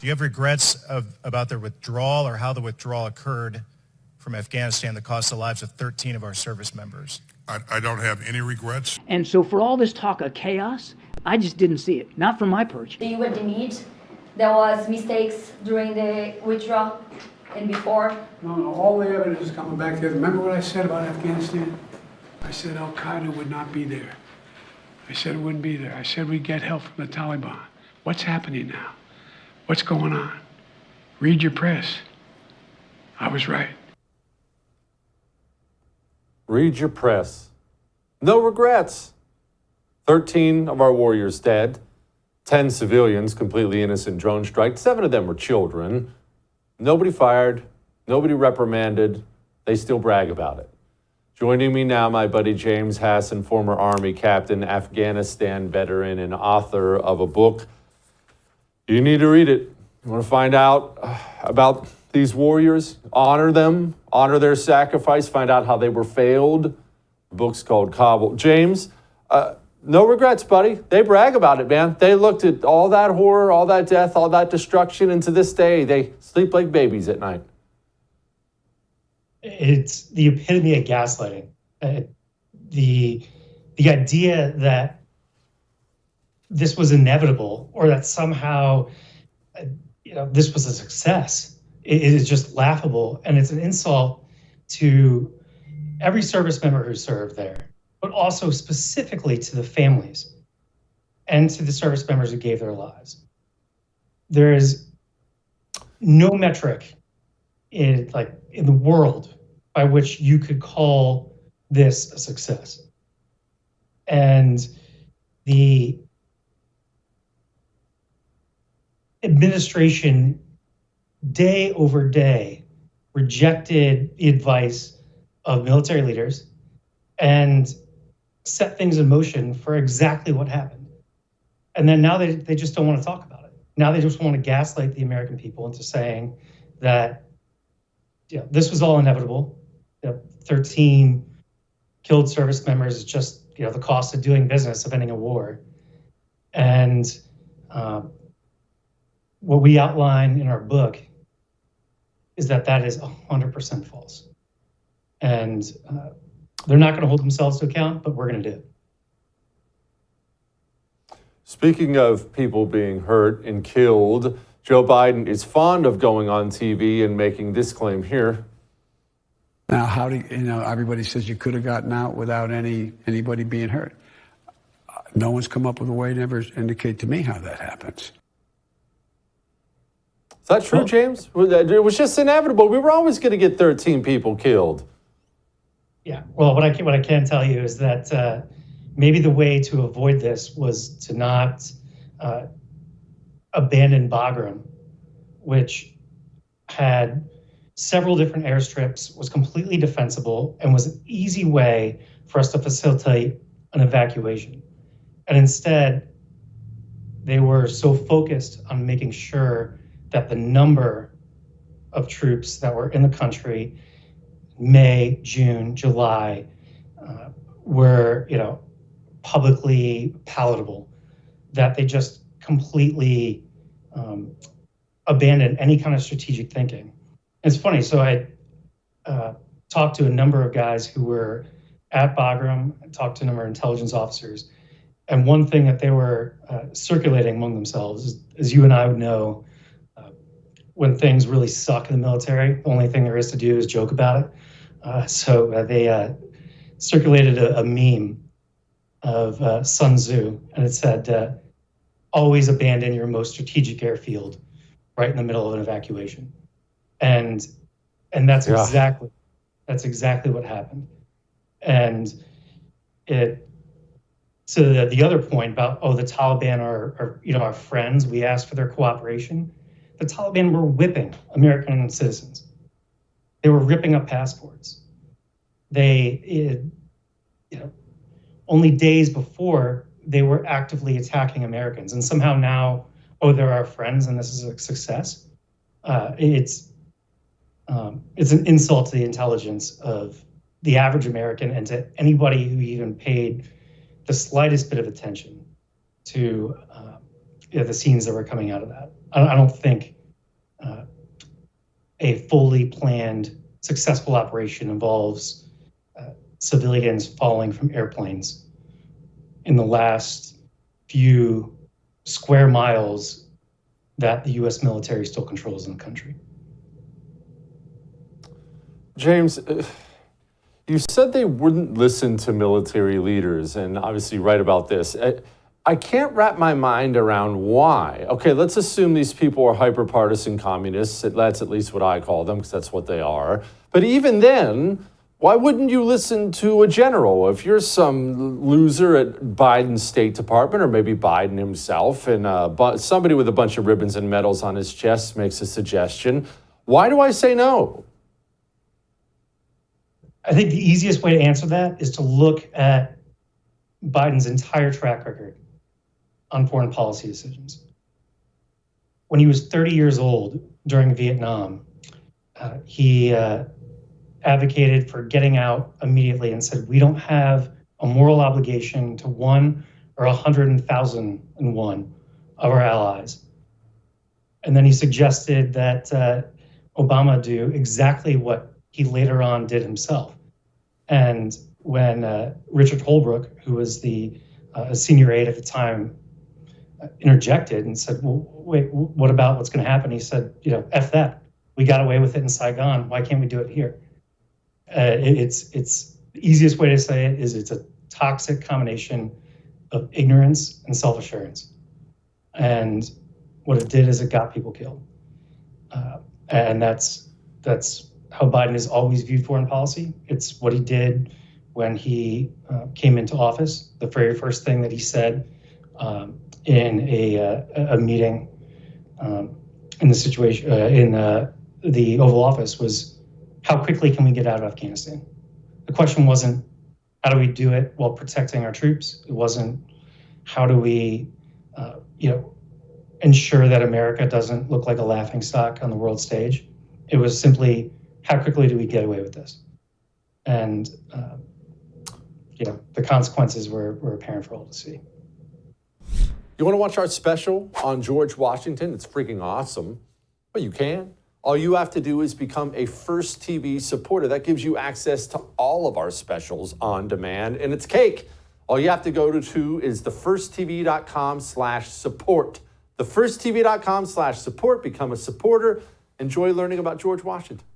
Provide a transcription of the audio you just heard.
Do you have regrets about the withdrawal or how the withdrawal occurred from Afghanistan that cost the lives of 13 of our service members? I don't have any regrets. And so for all this talk of chaos, I just didn't see it, not from my perch. You would admit there was mistakes during the withdrawal and before? No, all the evidence is coming back there. Remember what I said about Afghanistan? I said Al-Qaeda would not be there. I said it wouldn't be there. I said we'd get help from the Taliban. What's happening now? What's going on? Read your press. I was right. Read your press. No regrets. 13 of our warriors dead. 10 civilians, completely innocent drone strike. 7 of them were children. Nobody fired. Nobody reprimanded. They still brag about it. Joining me now, my buddy James Hasson, former Army captain, Afghanistan veteran, and author of a book. You need to read it. You want to find out about these warriors, honor them, honor their sacrifice, find out how they were failed. The book's called Kabul. James, no regrets, buddy. They brag about it, man. They looked at all that horror, all that death, all that destruction, and to this day, they sleep like babies at night. It's the epitome of gaslighting. The idea that this was inevitable or that somehow this was a success is just laughable, and it's an insult to every service member who served there, but also specifically to the families and to the service members who gave their lives. There is no metric in the world by which you could call this a success. And the administration, day over day, rejected the advice of military leaders and set things in motion for exactly what happened. And then now they just don't want to talk about it. Now they just want to gaslight the American people into saying that this was all inevitable. 13 killed service members is just the cost of doing business, of ending a war. And what we outline in our book is that is 100% false. And they're not going to hold themselves to account, but we're going to do it. Speaking of people being hurt and killed, Joe Biden is fond of going on TV and making this claim here. Now, how do everybody says you could have gotten out without anybody being hurt. No one's come up with a way to ever indicate to me how that happens. Is that true, James? It was just inevitable. We were always going to get 13 people killed. Yeah. Well, what I can tell you is that maybe the way to avoid this was to not abandon Bagram, which had several different airstrips, was completely defensible, and was an easy way for us to facilitate an evacuation. And instead, they were so focused on making sure that the number of troops that were in the country, May, June, July, were publicly palatable, that they just completely abandoned any kind of strategic thinking. It's funny, so I talked to a number of guys who were at Bagram, I talked to a number of intelligence officers, and one thing that they were circulating among themselves is, as you and I would know, when things really suck in the military, the only thing there is to do is joke about it. So they circulated a meme of Sun Tzu, and it said, always abandon your most strategic airfield right in the middle of an evacuation. And that's exactly what happened. And to the other point about, the Taliban are our friends, we asked for their cooperation. The Taliban were whipping American citizens. They were ripping up passports. Only days before, they were actively attacking Americans. And somehow now, they're our friends and this is a success. It's an insult to the intelligence of the average American and to anybody who even paid the slightest bit of attention to the scenes that were coming out of that. I don't think a fully planned, successful operation involves civilians falling from airplanes in the last few square miles that the U.S. military still controls in the country. James, you said they wouldn't listen to military leaders, and obviously right about this. I can't wrap my mind around why. Okay, let's assume these people are hyper-partisan communists. That's at least what I call them, because that's what they are. But even then, why wouldn't you listen to a general? If you're some loser at Biden's State Department, or maybe Biden himself, and somebody with a bunch of ribbons and medals on his chest makes a suggestion, why do I say no? I think the easiest way to answer that is to look at Biden's entire track record on foreign policy decisions. When he was 30 years old during Vietnam, he advocated for getting out immediately and said, we don't have a moral obligation to one or 100,001 of our allies. And then he suggested that Obama do exactly what he later on did himself. And when Richard Holbrooke, who was the senior aide at the time, interjected and said, well, wait, what about what's going to happen? He said, F that. We got away with it in Saigon. Why can't we do it here? It's the easiest way to say it is it's a toxic combination of ignorance and self-assurance. And what it did is it got people killed. And that's how Biden has always viewed foreign policy. It's what he did when he came into office. The very first thing that he said in a meeting in the situation in the Oval Office was, how quickly can we get out of Afghanistan? The question wasn't, how do we do it while protecting our troops? It wasn't, how do we ensure that America doesn't look like a laughingstock on the world stage? It was simply, how quickly do we get away with this? And the consequences were apparent for all to see. You want to watch our special on George Washington? It's freaking awesome. Well, you can. All you have to do is become a First TV supporter. That gives you access to all of our specials on demand, and it's cake. All you have to go to is thefirsttv.com/support. Thefirsttv.com/support. Become a supporter. Enjoy learning about George Washington.